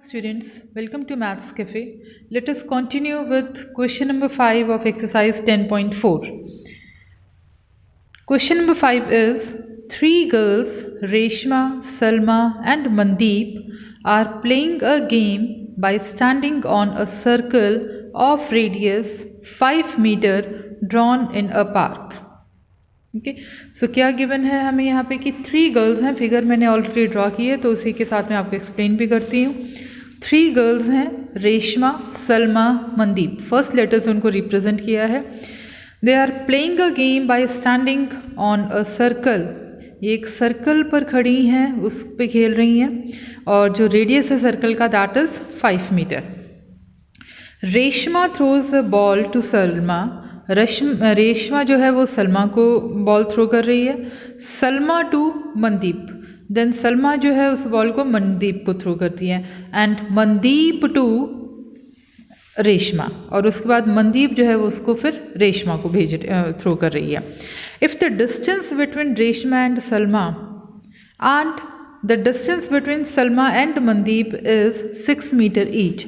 Students, welcome to Maths Cafe. Let us continue with question number 5 of exercise 10.4. Question number 5 is, three girls, Reshma, Salma and Mandeep, are playing a game by standing on a circle of radius 5 meter drawn in a park. Okay so क्या given है हमें यहाँ पे कि three girls हैं. Figure मैंने already draw की है तो उसी के साथ मैं आपको एक्सप्लेन भी करती हूँ. थ्री गर्ल्स हैं, रेशमा, सलमा, मनदीप. फर्स्ट लेटर से उनको रिप्रेजेंट किया है. They are playing a game by standing on a circle. ये एक सर्कल पर खड़ी हैं, उस पर खेल रही हैं और जो रेडियस है सर्कल का that is 5 metre. Reshma throws a ball to Salma. Reshma जो है वो सलमा को बॉल थ्रो कर रही है. सलमा टू मनदीप. देन सलमा जो है उस बॉल को मनदीप को थ्रो करती है. And Mandeep to Reshma. और उसके बाद मनदीप जो है वो उसको फिर रेशमा को थ्रो कर रही है. If the distance between Reshma and Salma and the distance between Salma and Mandeep is 6 metre each.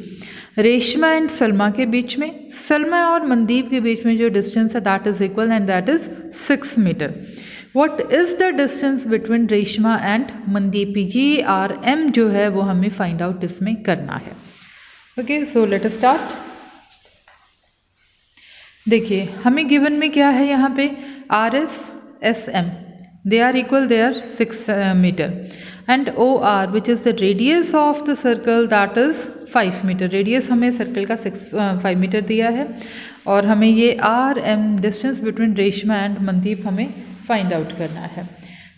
Reshma and Salma के बीच में, सलमा और मनदीप के बीच में जो डिस्टेंस है that is equal and that is 6 metre. What is the distance between Reshma and Mandeep? GRM जो है वो हमें फाइंड आउट इसमें करना है. Okay so let us start. देखिए हमें गिवन में क्या है यहाँ पे, RS SM they are equal, they are 6 meter and OR which is the radius of the circle that is 5 meter. Radius हमें सर्कल का 5 मीटर दिया है और हमें ये RM distance between Reshma and Mandeep हमें फाइंड आउट करना है.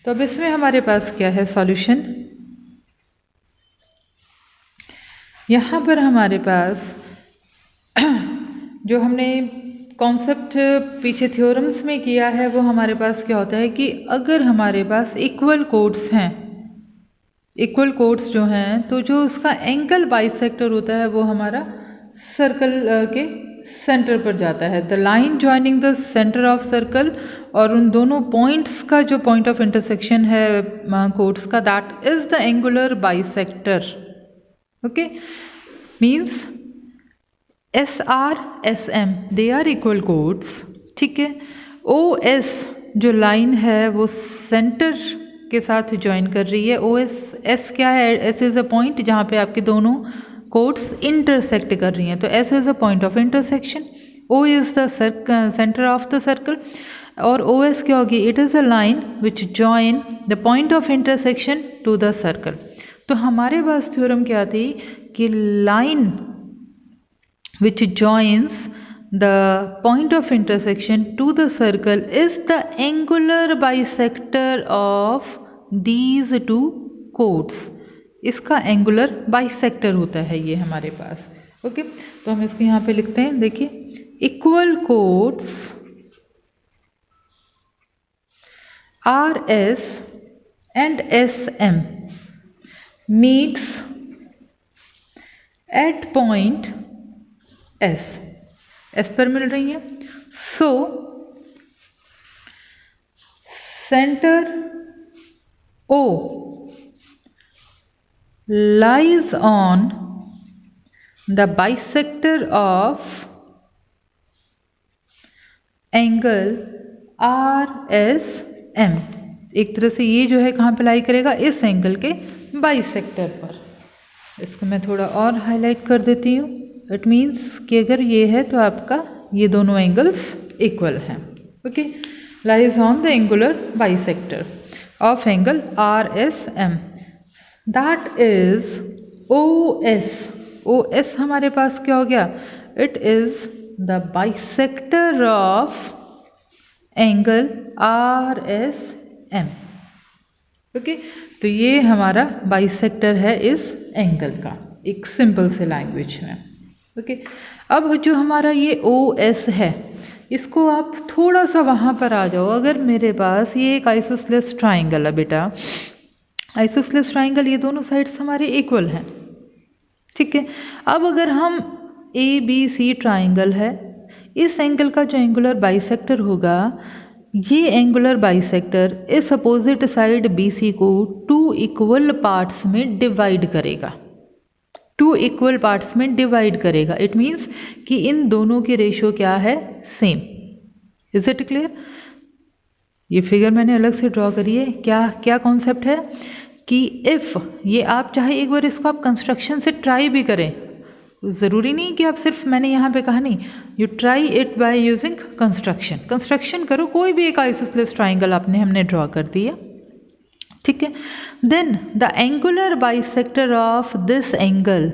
तो अब इसमें हमारे पास क्या है सॉल्यूशन. यहाँ पर हमारे पास जो हमने कॉन्सेप्ट पीछे थ्योरम्स में किया है वो हमारे पास क्या होता है कि अगर हमारे पास इक्वल कोड्स हैं, इक्वल कोड्स जो हैं तो जो उसका एंगल बाइसेक्टर होता है वो हमारा सर्कल के सेंटर पर जाता है. The line joining the centre of circle और उन दोनों पॉइंट्स का जो पॉइंट ऑफ इंटरसेक्शन है कोड्स का that is the angular bisector. Okay means SR SM they are equal chords. ठीक है. OS जो लाइन है वो सेंटर के साथ ज्वाइन कर रही है. S क्या है? S इज़ अ पॉइंट जहाँ पे आपके दोनों कोड्स इंटरसेक्ट कर रही हैं. तो S is a point of intersection. O is the centre of the circle और OS क्या होगी? It is a line which join the point of intersection to the circle. तो हमारे पास थ्योरम क्या थी कि line which joins the point of intersection to the circle is the angular bisector of these two chords. इसका angular bisector होता है ये हमारे पास. ओके तो हम इसको यहाँ पे लिखते हैं. देखिए equal codes RS and SM meets at point S पर मिल रही है. So centre O lies on the bisector of angle RSM. एक तरह से ये जो है कहाँ पे लाई करेगा? इस एंगल के बाइसेक्टर पर. इसको मैं थोड़ा और हाईलाइट कर देती हूँ. इट मीन्स कि अगर ये है तो आपका ये दोनों एंगल्स इक्वल हैं. Okay lies on the angular bisector of angle RSM that is OS. OS हमारे पास क्या हो गया? It is the bisector of angle RSM. Okay तो ये हमारा बाइसेक्टर है इस एंगल का, एक सिंपल से लैंग्वेज में. ओके अब जो हमारा ये OS है इसको आप थोड़ा सा वहाँ पर आ जाओ. अगर मेरे पास ये एक आइसोसेलेस ट्राइंगल है बेटा, आइसोसेलेस ट्राइंगल ये दोनों साइड्स हमारे इक्वल हैं. ठीक है. अब अगर हम ABC ट्राइंगल है, इस एंगल का जो एंगुलर बाइसेक्टर होगा ये एंगुलर बाइसेक्टर इस अपोजिट साइड BC को 2 इक्वल पार्ट्स में डिवाइड करेगा. 2 2 इक्वल पार्ट्स में डिवाइड करेगा। इट मीन्स कि इन दोनों की रेशियो क्या है, सेम। Is it clear? ये फिगर मैंने अलग से ड्रॉ करी है। क्या क्या कॉन्सेप्ट है कि इफ़, ये आप चाहे एक बार इसको आप कंस्ट्रक्शन से ट्राई भी करें, ज़रूरी नहीं कि आप सिर्फ, मैंने यहाँ पे कहा नहीं, you try it by using construction करो। कोई भी एक आइसोसेलेस ट्राइंगल हमने ड्रॉ कर दिया, ठीक है। Then the angular bisector of this angle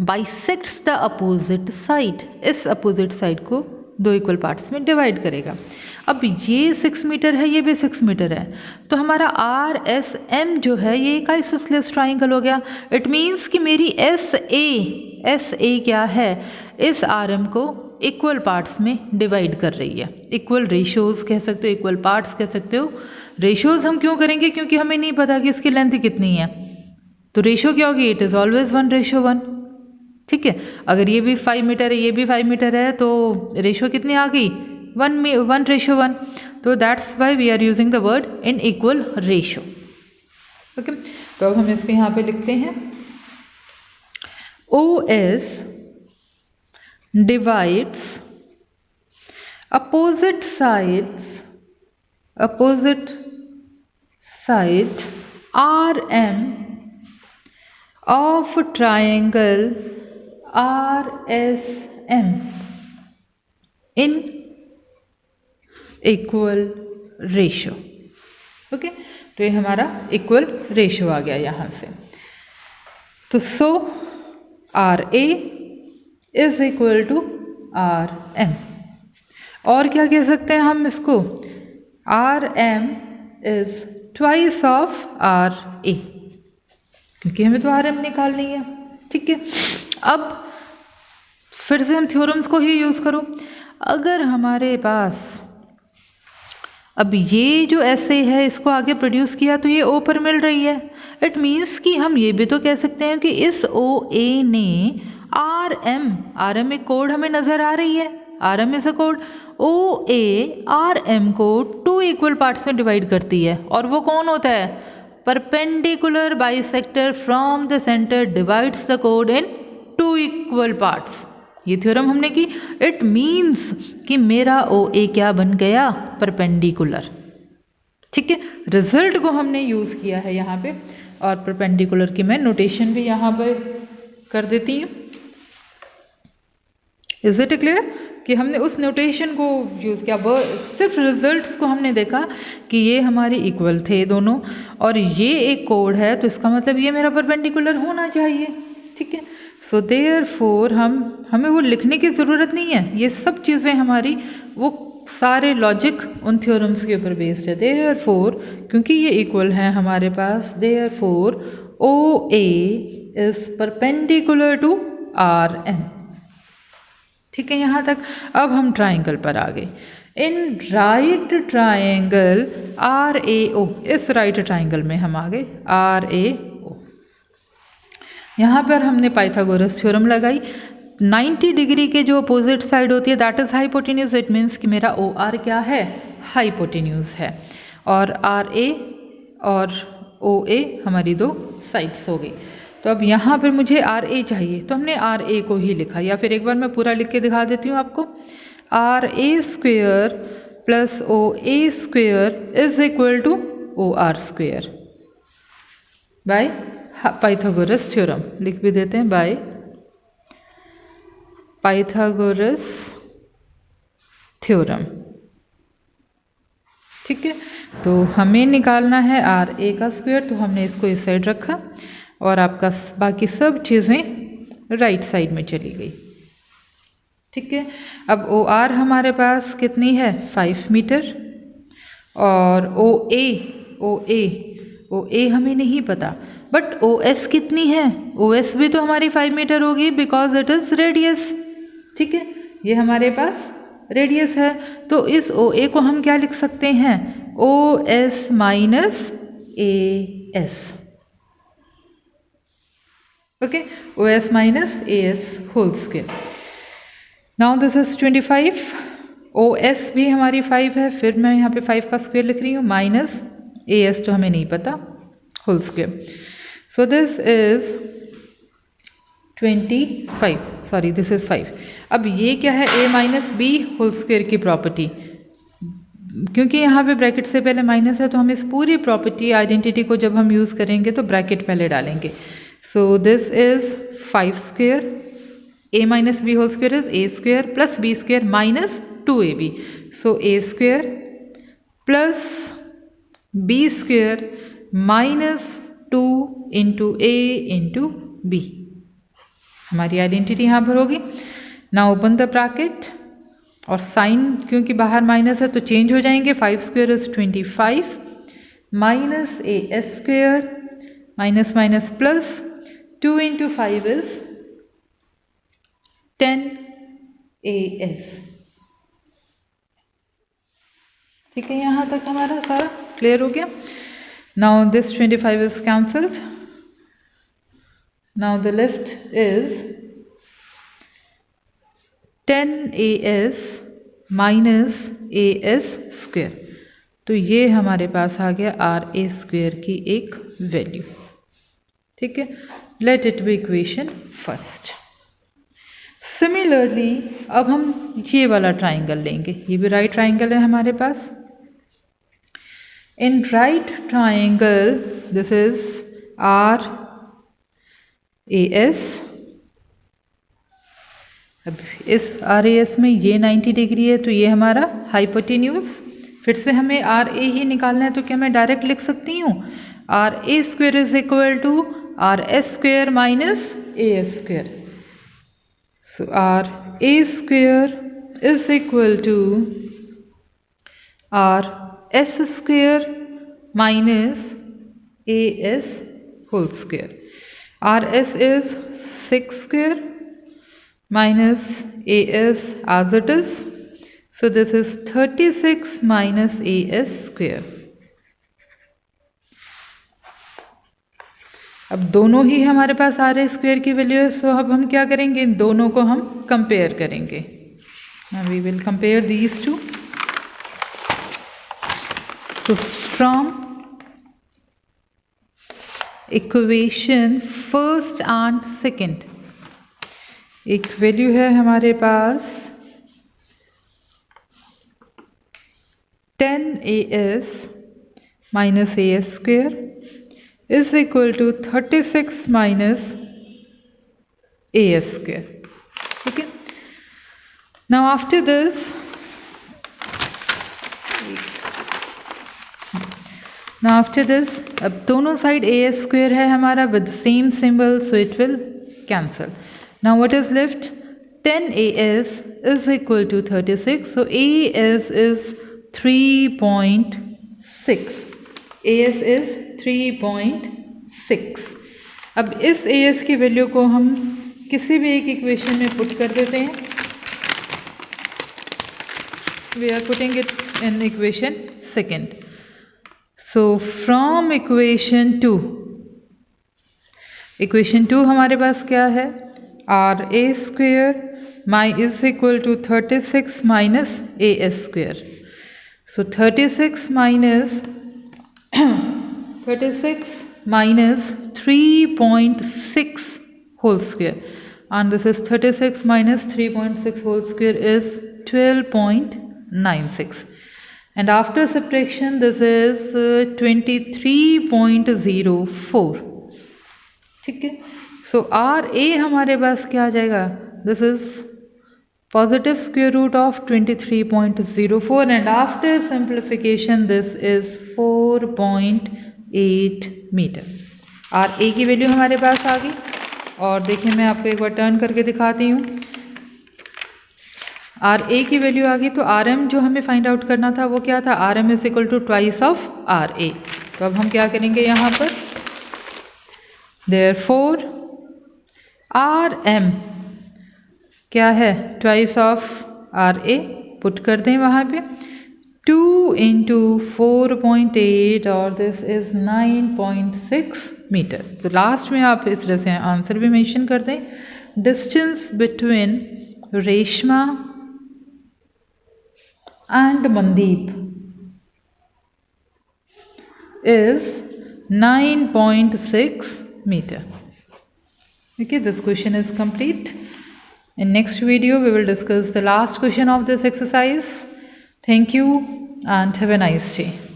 bisects the opposite side, इस अपोजिट साइड को 2 इक्वल पार्ट्स में डिवाइड करेगा। अब ये 6 मीटर है, ये भी 6 मीटर है, तो हमारा आर एस एम जो है ये एक आइसोसेलेस ट्राइंगल हो गया। इट मीन्स कि मेरी एस ए क्या है, इस आर एम को इक्वल पार्ट्स में डिवाइड कर रही है। इक्वल रेशियोज कह सकते हो, इक्वल पार्ट्स कह सकते हो। रेशियोज हम क्यों करेंगे, क्योंकि हमें नहीं पता कि इसकी लेंथ कितनी है, तो रेशियो क्या होगी, इट इज़ ऑलवेज 1:1, ठीक है। अगर ये भी 5 मीटर है, ये भी 5 मीटर है, तो रेशियो कितनी आ गई, 1:1। तो that's why we are using the word in equal ratio. Okay, तो अब हम इसको यहाँ पे लिखते हैं, OS divides opposite sides RM of triangle RSM in equal ratio। Okay, तो ये हमारा इक्वल रेशियो आ गया यहाँ से। तो so RA is equal to RM। और क्या कह सकते हैं हम इसको, RM is twice of RA, क्योंकि हमें तो RM निकालनी है, ठीक है। अब फिर से हम थ्योरम्स को ही यूज़ करो। अगर हमारे पास अब ये जो ऐसे है, इसको आगे प्रोड्यूस किया तो ये O पर मिल रही है। इट मीन्स कि हम ये भी तो कह सकते हैं कि इस OA ने RM एक कोड हमें नज़र आ रही है, RM is a code, OA RM को 2 इक्वल पार्ट्स में डिवाइड करती है। और वो कौन होता है, perpendicular bisector from the centre divides the code in 2 equal parts. ये थ्योरम हमने की। इट मीन्स कि मेरा OA क्या बन गया, परपेंडिकुलर, ठीक है। रिजल्ट को हमने यूज़ किया है यहाँ पे, और परपेंडिकुलर की मैं नोटेशन भी यहाँ पे कर देती हूँ। इज इट क्लियर कि हमने उस नोटेशन को यूज़ किया, सिर्फ रिजल्ट्स को हमने देखा कि ये हमारे इक्वल थे दोनों, और ये एक कोड है, तो इसका मतलब ये मेरा परपेंडिकुलर होना चाहिए, ठीक है। सो देयरफॉर हमें वो लिखने की ज़रूरत नहीं है, ये सब चीज़ें हमारी, वो सारे लॉजिक उन थ्योरम्स के ऊपर बेस्ड है। देयरफॉर क्योंकि ये इक्वल है हमारे पास, therefore OA is perpendicular to RM, ठीक है यहाँ तक। अब हम ट्राइंगल पर आ गए। इन राइट ट्राइंगल RAO, इस राइट ट्राइंगल में हम आ गए RAO। यहाँ पर हमने पाइथागोरस थ्योरम लगाई। 90 डिग्री के जो अपोजिट साइड होती है that is hypotenuse. It means कि मेरा OR क्या है, हाइपोटेन्यूज है, और RA और OA हमारी 2 साइड्स हो गई। तो अब यहाँ पर मुझे RA चाहिए, तो हमने RA को ही लिखा, या फिर एक बार मैं पूरा लिख के दिखा देती हूँ आपको। RA square plus OA square is equal to OR square by Pythagoras theorem. लिख भी देते हैं, बाय पाइथागोरस थ्योरम, ठीक है। तो हमें निकालना है RA का स्क्वायर, तो हमने इसको इस साइड रखा, और आपका बाकी सब चीज़ें राइट साइड में चली गई, ठीक है। अब OR हमारे पास कितनी है, 5 मीटर, और OA हमें नहीं पता, बट OS कितनी है, OS भी तो हमारी 5 मीटर होगी, बिकॉज इट इज़ रेडियस, ठीक है। ये हमारे पास रेडियस है, तो इस OA को हम क्या लिख सकते हैं, OS minus AS, okay, OS minus AS whole square. Now this is 25, OS भी हमारी 5 है, फिर मैं यहाँ पे 5 का स्क्वायर लिख रही हूँ, माइनस AS तो हमें नहीं पता, whole square. So this is 25, sorry this is 5। अब ये क्या है, a minus b whole square की प्रॉपर्टी, क्योंकि यहाँ पे ब्रैकेट से पहले माइनस है तो हम इस पूरी प्रॉपर्टी आइडेंटिटी को जब हम यूज़ करेंगे तो ब्रैकेट पहले डालेंगे। So this is 5 square, a minus b whole square is a square plus b square minus 2ab, so a square plus b square minus 2 into a into b, हमारी identity यहाँ पर होगी। Now open the bracket, और sign क्योंकि बाहर minus है तो change हो जाएंगे। 5 square is 25 minus A S square minus minus plus 2 into 5 is 10 A S. ठीक है, यहाँ तक हमारा सारा क्लियर हो गया। Now this 25 is cancelled, now the left is 10as minus as square, तो ये हमारे पास आ गया RA स्क्वायर की एक वैल्यू। ठीक है, let it be equation first. Similarly अब हम ये वाला ट्राइंगल लेंगे, ये भी राइट ट्राइंगल है हमारे पास। In right triangle this is RAS, अब इस RAS में ये 90 डिग्री है तो ये हमारा हाइपोटेन्यूज। फिर से हमें RA ही निकालना है तो क्या मैं डायरेक्ट लिख सकती हूँ RA square is equal to RS square minus AS square. So RA square is equal to RS square minus AS whole square. RS is 6 square minus AS as it is, so this is 36 minus AS square। अब दोनों ही हमारे पास RA square की value है, सो अब हम क्या करेंगे, इन दोनों को हम कंपेयर करेंगे। Now we will compare these two। So from equation first and second, एक वैल्यू है हमारे पास 10as minus AS square is equal to 36 minus AS square. ठीक है, नाउ आफ्टर दिस अब दोनों साइड AS स्क्वायर है हमारा with same symbol, so it will cancel. Now what is left, 10as is equal to 36, so AS is 3.6, AS is 3.6। अब इस AS की value को हम किसी भी एक इक्वेशन में पुट कर देते हैं। We are putting it in equation second. So from equation 2 हमारे पास क्या है, RA square is equal to 36 minus AS square. So 36 minus 3.6 whole square, and this is 36 minus 3.6 whole square is 12.96, and after subtraction this is 23.04। ठीक है, सो RA हमारे पास क्या आ जाएगा, this is positive square root of 23.04, and after simplification this is 4.8 metre. RA की value हमारे पास आ गई, और देखिए मैं आपको एक बार टर्न करके दिखाती हूँ। RA की वैल्यू आ गई, तो RM जो हमें फाइंड आउट करना था वो क्या था, RM is equal to twice of RA। तो अब हम क्या करेंगे यहाँ पर, देयरफॉर RM क्या है, ट्वाइस ऑफ RA पुट कर दें वहाँ पे, 2 इंटू 4.8 और दिस इज 9.6 मीटर। तो लास्ट में आप इस तरह से आंसर भी मेंशन कर दें, distance between Reshma and Mandeep is 9.6 meter। Okay, this question is complete. In next video, we will discuss the last question of this exercise. Thank you and have a nice day.